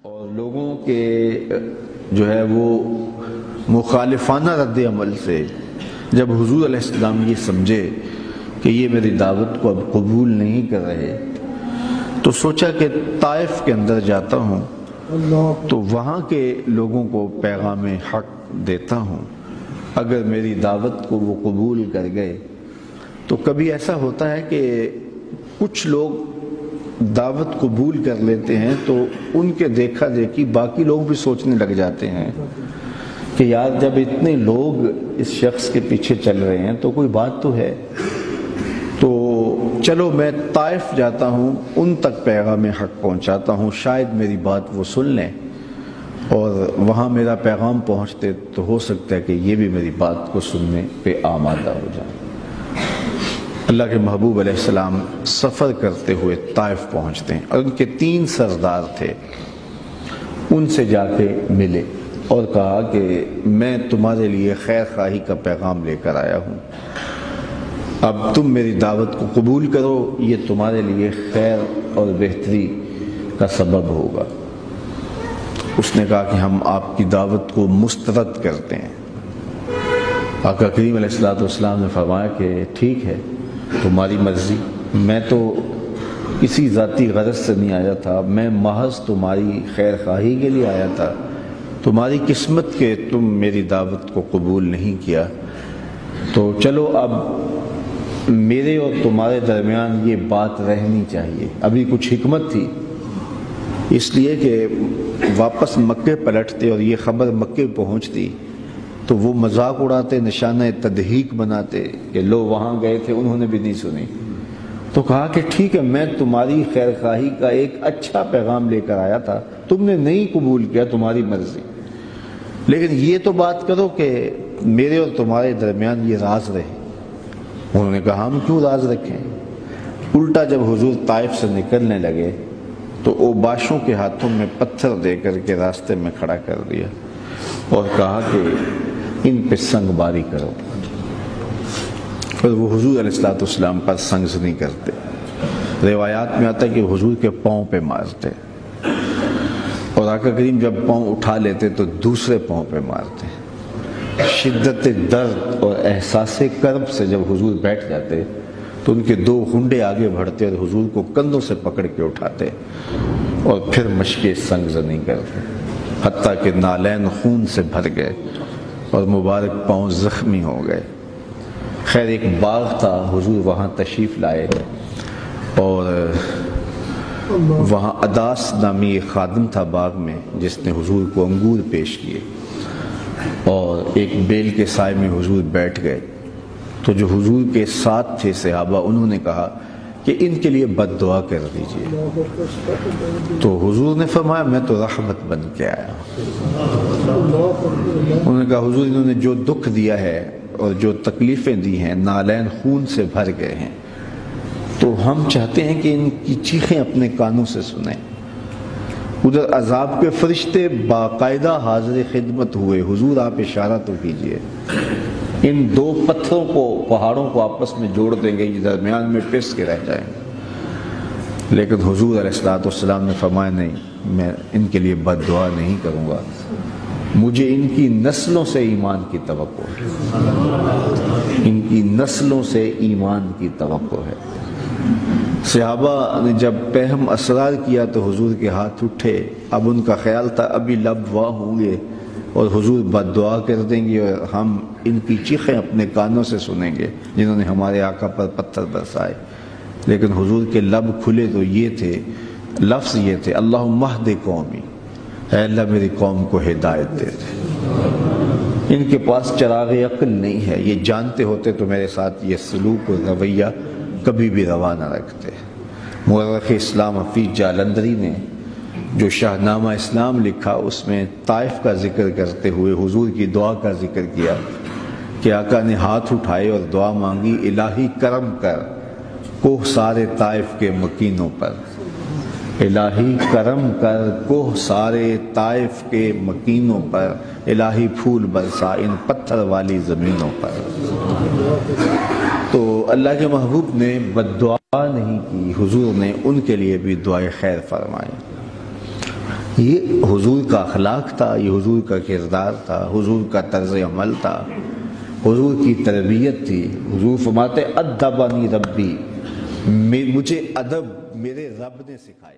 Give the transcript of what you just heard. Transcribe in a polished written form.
اور لوگوں کے جو ہے وہ مخالفانہ رد عمل سے جب حضور علیہ السلام یہ سمجھے کہ یہ میری دعوت کو اب قبول نہیں کر رہے تو سوچا کہ طائف کے اندر جاتا ہوں تو وہاں کے لوگوں کو پیغام حق دیتا ہوں، اگر میری دعوت کو وہ قبول کر گئے تو کبھی ایسا ہوتا ہے کہ کچھ لوگ دعوت قبول کر لیتے ہیں تو ان کے دیکھا دیکھی باقی لوگ بھی سوچنے لگ جاتے ہیں کہ یار جب اتنے لوگ اس شخص کے پیچھے چل رہے ہیں تو کوئی بات تو ہے، تو چلو میں طائف جاتا ہوں، ان تک پیغام حق پہنچاتا ہوں، شاید میری بات وہ سن لیں اور وہاں میرا پیغام پہنچتے تو ہو سکتا ہے کہ یہ بھی میری بات کو سننے پہ آمادہ ہو جائیں۔ اللہ کے محبوب علیہ السلام سفر کرتے ہوئے طائف پہنچتے ہیں اور ان کے 3 سردار تھے، ان سے جا کے ملے اور کہا کہ میں تمہارے لیے خیر خواہی کا پیغام لے کر آیا ہوں، اب تم میری دعوت کو قبول کرو، یہ تمہارے لیے خیر اور بہتری کا سبب ہوگا۔ اس نے کہا کہ ہم آپ کی دعوت کو مسترد کرتے ہیں۔ آقا کریم علیہ السلام نے فرمایا کہ ٹھیک ہے، تمہاری مرضی، میں تو کسی ذاتی غرض سے نہیں آیا تھا، میں محض تمہاری خیر خواہی کے لیے آیا تھا، تمہاری قسمت کہ تم میری دعوت کو قبول نہیں کیا، تو چلو اب میرے اور تمہارے درمیان یہ بات رہنی چاہیے۔ ابھی کچھ حکمت تھی، اس لیے کہ واپس مکے پلٹتے اور یہ خبر مکے پہنچتی تو وہ مذاق اڑاتے، نشانہ تضحیک بناتے کہ لو وہاں گئے تھے، انہوں نے بھی نہیں سنی۔ تو کہا کہ ٹھیک ہے، میں تمہاری خیر خواہی کا ایک اچھا پیغام لے کر آیا تھا، تم نے نہیں قبول کیا، تمہاری مرضی، لیکن یہ تو بات کرو کہ میرے اور تمہارے درمیان یہ راز رہے۔ انہوں نے کہا ہم کیوں راز رکھیں؟ الٹا جب حضور طائف سے نکلنے لگے تو اوباشوں کے ہاتھوں میں پتھر دے کر کے راستے میں کھڑا کر دیا اور کہا کہ ان پہ سنگ باری کرو، اور وہ حضور علیہ السلام پر سنگ نہیں کرتے۔ روایات میں آتا ہے کہ حضور کے پاؤں پہ مارتے، اور آقا کریم جب پاؤں اٹھا لیتے تو دوسرے پاؤں پہ مارتے۔ شدت درد اور احساس کرب سے جب حضور بیٹھ جاتے تو ان کے 2 ہنڈے آگے بڑھتے اور حضور کو کندھوں سے پکڑ کے اٹھاتے اور پھر مشق سنگ زنی کرتے، حتیٰ کہ نالین خون سے بھر گئے اور مبارک پاؤں زخمی ہو گئے۔ خیر ایک باغ تھا، حضور وہاں تشریف لائے اور وہاں اداس نامی ایک خادم تھا باغ میں جس نے حضور کو انگور پیش کیے، اور ایک بیل کے سائے میں حضور بیٹھ گئے تو جو حضور کے ساتھ تھے صحابہ، انہوں نے کہا کہ ان کے لیے بد دعا کر دیجئے، تو حضور نے فرمایا میں تو رحمت بن کے آیا۔ انہوں نے کہا حضور انہوں نے جو دکھ دیا ہے اور جو تکلیفیں دی ہیں نالین خون سے بھر گئے ہیں، تو ہم چاہتے ہیں کہ ان کی چیخیں اپنے کانوں سے سنیں۔ ادھر عذاب کے فرشتے باقاعدہ حاضر خدمت ہوئے، حضور آپ اشارہ تو کیجئے، ان 2 پتھروں کو، پہاڑوں کو آپس میں جوڑ دیں گے، یہ درمیان میں پس کے رہ جائیں گے۔ لیکن حضور علیہ السلام نے فرمایا نہیں، میں ان کے لیے بد دعا نہیں کروں گا، مجھے ان کی نسلوں سے ایمان کی توقع ہے، ان کی نسلوں سے ایمان کی توقع ہے۔ صحابہ نے جب پہم اسرار کیا تو حضور کے ہاتھ اٹھے، اب ان کا خیال تھا ابھی لب واہ ہوں گے اور حضور بد دعا کر دیں گے اور ہم ان کی چیخیں اپنے کانوں سے سنیں گے جنہوں نے ہمارے آقا پر پتھر برسائے، لیکن حضور کے لب کھلے تو یہ تھے، لفظ یہ تھے اللہم اہد قومی، اے اللہ میری قوم کو ہدایت دے دے۔ ان کے پاس چراغ عقل نہیں ہے، یہ جانتے ہوتے تو میرے ساتھ یہ سلوک اور رویہ کبھی بھی روا نہ رکھتے۔ مورخ اسلام حفیظ جالندری نے جو شاہنامہ اسلام لکھا اس میں طائف کا ذکر کرتے ہوئے حضور کی دعا کا ذکر کیا کہ آقا نے ہاتھ اٹھائے اور دعا مانگی، الہی کرم کر کوہ سارے طائف کے مکینوں پر، الہی کرم کر کوہ سارے طائف کے مکینوں پر، الہی پھول برسا ان پتھر والی زمینوں پر۔ تو اللہ کے محبوب نے بد دعا نہیں کی، حضور نے ان کے لیے بھی دعائے خیر فرمائی۔ یہ حضور کا اخلاق تھا، یہ حضور کا کردار تھا، حضور کا طرز عمل تھا، حضور کی تربیت تھی۔ حضور فرماتے ادبنی ربی، مجھے ادب میرے رب نے سکھائے۔